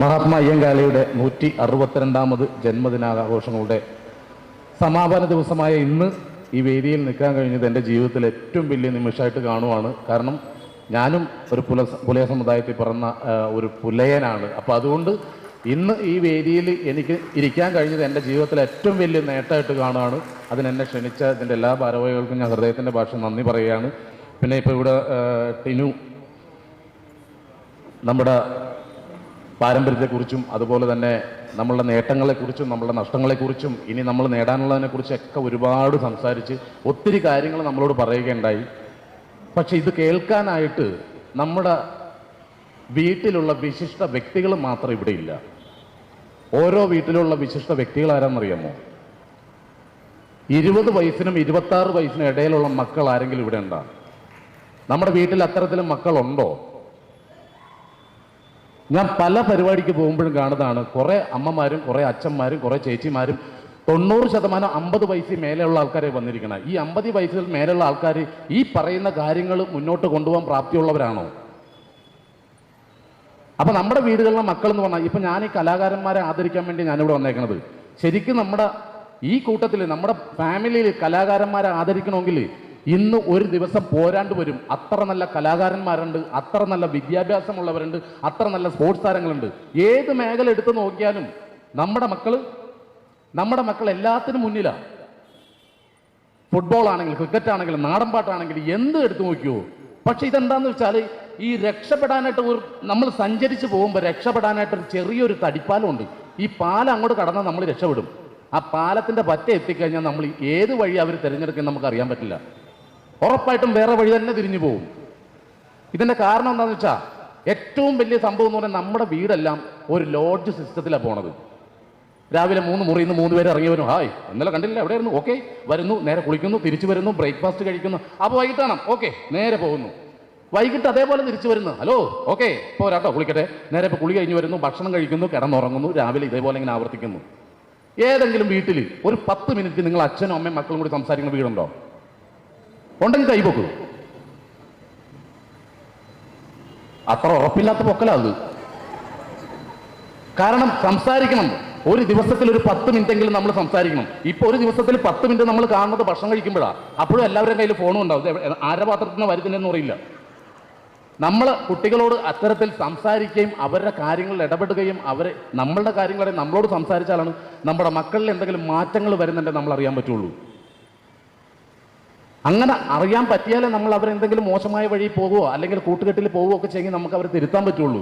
മഹാത്മാ അയ്യങ്കാളിയുടെ 162ാമത് ജന്മദിനാഘോഷങ്ങളുടെ സമാപന ദിവസമായ ഇന്ന് ഈ വേദിയിൽ നിൽക്കാൻ കഴിഞ്ഞത് എൻ്റെ ജീവിതത്തിൽ ഏറ്റവും വലിയ നിമിഷമായിട്ട് കാണുവാണ്. കാരണം ഞാനും ഒരു പുലയ സമുദായത്തിൽ പിറന്ന ഒരു പുലയനാണ്. അപ്പോൾ അതുകൊണ്ട് ഇന്ന് ഈ വേദിയിൽ എനിക്ക് ഇരിക്കാൻ കഴിഞ്ഞത് എൻ്റെ ജീവിതത്തിൽ ഏറ്റവും വലിയ നേട്ടമായിട്ട് കാണുകയാണ്. അതിനെന്നെ ക്ഷണിച്ച ഇതിൻ്റെ എല്ലാ ഭാരവാഹികൾക്കും ഞാൻ ഹൃദയത്തിൻ്റെ ഭാഷ നന്ദി പറയുകയാണ്. പിന്നെ ഇപ്പോൾ ഇവിടെ ടിനു നമ്മുടെ പാരമ്പര്യത്തെക്കുറിച്ചും അതുപോലെ തന്നെ നമ്മളുടെ നേട്ടങ്ങളെക്കുറിച്ചും നമ്മളുടെ നഷ്ടങ്ങളെക്കുറിച്ചും ഇനി നമ്മൾ നേടാനുള്ളതിനെക്കുറിച്ചൊക്കെ ഒരുപാട് സംസാരിച്ച് ഒത്തിരി കാര്യങ്ങൾ നമ്മളോട് പറയുകയുണ്ടായി. പക്ഷെ ഇത് കേൾക്കാനായിട്ട് നമ്മുടെ വീട്ടിലുള്ള വിശിഷ്ട വ്യക്തികൾ മാത്രം ഇവിടെ ഇല്ല. ഓരോ വീട്ടിലുള്ള വിശിഷ്ട വ്യക്തികൾ ആരാന്നറിയാമോ? 20 വയസ്സിനും 26 വയസ്സിനും ഇടയിലുള്ള മക്കൾ ആരെങ്കിലും ഇവിടെ ഉണ്ടോ? നമ്മുടെ വീട്ടിൽ അത്തരത്തിലും മക്കളുണ്ടോ? ഞാൻ പല പരിപാടിക്ക് പോകുമ്പോഴും കാണുന്നതാണ് കുറേ അമ്മമാരും കുറേ അച്ഛന്മാരും കുറേ ചേച്ചിമാരും 90% 50 വയസ്സിൽ മേലെയുള്ള ആൾക്കാരെ വന്നിരിക്കണം. ഈ 50 വയസ്സിൽ മേലെയുള്ള ആൾക്കാർ ഈ പറയുന്ന കാര്യങ്ങൾ മുന്നോട്ട് കൊണ്ടുപോകാൻ പ്രാപ്തിയുള്ളവരാണോ? അപ്പം നമ്മുടെ വീടുകളിലെ മക്കൾ എന്ന് പറഞ്ഞാൽ ഇപ്പം ഞാൻ ഈ കലാകാരന്മാരെ ആദരിക്കാൻ വേണ്ടി ഞാനിവിടെ വന്നേക്കണത്, ശരിക്കും നമ്മുടെ ഈ കൂട്ടത്തിൽ നമ്മുടെ ഫാമിലിയിൽ കലാകാരന്മാരെ ആദരിക്കണമെങ്കിൽ ഇന്ന് ഒരു ദിവസം പോരാണ്ട് വരും. അത്ര നല്ല കലാകാരന്മാരുണ്ട്, അത്ര നല്ല വിദ്യാഭ്യാസമുള്ളവരുണ്ട്, അത്ര നല്ല സ്പോർട്സ് താരങ്ങളുണ്ട്. ഏത് മേഖല എടുത്തു നോക്കിയാലും നമ്മുടെ മക്കൾ എല്ലാത്തിനും മുന്നിലാണ്. ഫുട്ബോൾ ആണെങ്കിൽ, ക്രിക്കറ്റ് ആണെങ്കിൽ, നാടൻപാട്ടാണെങ്കിൽ എന്ത് എടുത്തു നോക്കിയോ. പക്ഷെ ഇതെന്താന്ന് വെച്ചാൽ ഈ രക്ഷപ്പെടാനായിട്ട് നമ്മൾ സഞ്ചരിച്ച് പോകുമ്പോൾ രക്ഷപ്പെടാനായിട്ടൊരു ചെറിയൊരു തടിപ്പാലമുണ്ട്. ഈ പാലം അങ്ങോട്ട് കടന്നാൽ നമ്മൾ രക്ഷപ്പെടും. ആ പാലത്തിൻ്റെ പറ്റ എത്തിക്കഴിഞ്ഞാൽ നമ്മൾ ഏത് വഴി അവർ തിരഞ്ഞെടുക്കുന്നത് നമുക്ക് അറിയാൻ പറ്റില്ല. ഉറപ്പായിട്ടും വേറെ വഴി തന്നെ തിരിഞ്ഞു പോകും. ഇതിൻ്റെ കാരണം എന്താണെന്ന് വെച്ചാൽ ഏറ്റവും വലിയ സംഭവം എന്ന് പറഞ്ഞാൽ നമ്മുടെ വീടെല്ലാം ഒരു ലോഡ്ജ് സിസ്റ്റത്തിലാണ് പോണത്. രാവിലെ 3 മുറിയിൽ നിന്ന് 3 പേര് ഇറങ്ങി വരും. ഹായ് ഇന്നലെ കണ്ടില്ല, എവിടെയായിരുന്നു? ഓക്കെ വരുന്നു, നേരെ കുളിക്കുന്നു, തിരിച്ചു വരുന്നു, ബ്രേക്ക്ഫാസ്റ്റ് കഴിക്കുന്നു. അപ്പോൾ വൈകിട്ടാണ് ഓക്കെ നേരെ പോകുന്നു. വൈകിട്ട് അതേപോലെ തിരിച്ചു വരുന്നു. ഹലോ ഓക്കെ പോരാട്ടോ കുളിക്കട്ടെ, നേരെ ഇപ്പോൾ കുളി കഴിഞ്ഞ് വരുന്നു, ഭക്ഷണം കഴിക്കുന്നു, കിടന്നുറങ്ങുന്നു. രാവിലെ ഇതേപോലെ ഇങ്ങനെ ആവർത്തിക്കുന്നു. ഏതെങ്കിലും വീട്ടിൽ ഒരു 10 മിനിറ്റ് നിങ്ങൾ അച്ഛനും അമ്മയും മക്കളും കൂടി സംസാരിക്കുന്ന വീടുണ്ടോ? ഉണ്ടെങ്കിൽ കൈപോക്കൂ. അത്ര ഉറപ്പില്ലാത്ത പൊക്കലാ അത്. കാരണം സംസാരിക്കണം. ഒരു ദിവസത്തിൽ ഒരു 10 മിനിറ്റെങ്കിലും നമ്മൾ സംസാരിക്കണം. ഇപ്പൊ ഒരു ദിവസത്തിൽ 10 മിനിറ്റ് നമ്മൾ കാണുന്നത് ഭക്ഷണം കഴിക്കുമ്പോഴാണ്. അപ്പോഴും എല്ലാവരുടെ കയ്യിൽ ഫോണും ഉണ്ടാവും. ആരുടെ പാത്രത്തിൽ നിന്ന് വരുന്നതെന്ന് അറിയില്ല. നമ്മൾ കുട്ടികളോട് അത്തരത്തിൽ സംസാരിക്കുകയും അവരുടെ കാര്യങ്ങളിൽ ഇടപെടുകയും നമ്മളുടെ കാര്യങ്ങളെ നമ്മളോട് സംസാരിച്ചാലാണ് നമ്മുടെ മക്കളിൽ എന്തെങ്കിലും മാറ്റങ്ങൾ വരുന്നുണ്ടെങ്കിൽ നമ്മൾ അറിയാൻ പറ്റുള്ളൂ. അങ്ങനെ അറിയാൻ പറ്റിയാലേ നമ്മൾ അവരെന്തെങ്കിലും മോശമായ വഴി പോകുമോ അല്ലെങ്കിൽ കൂട്ടുകെട്ടിൽ പോവുകയോ ഒക്കെ ചെയ്യെങ്കിൽ നമുക്ക് അവരെ തിരുത്താൻ പറ്റുള്ളൂ.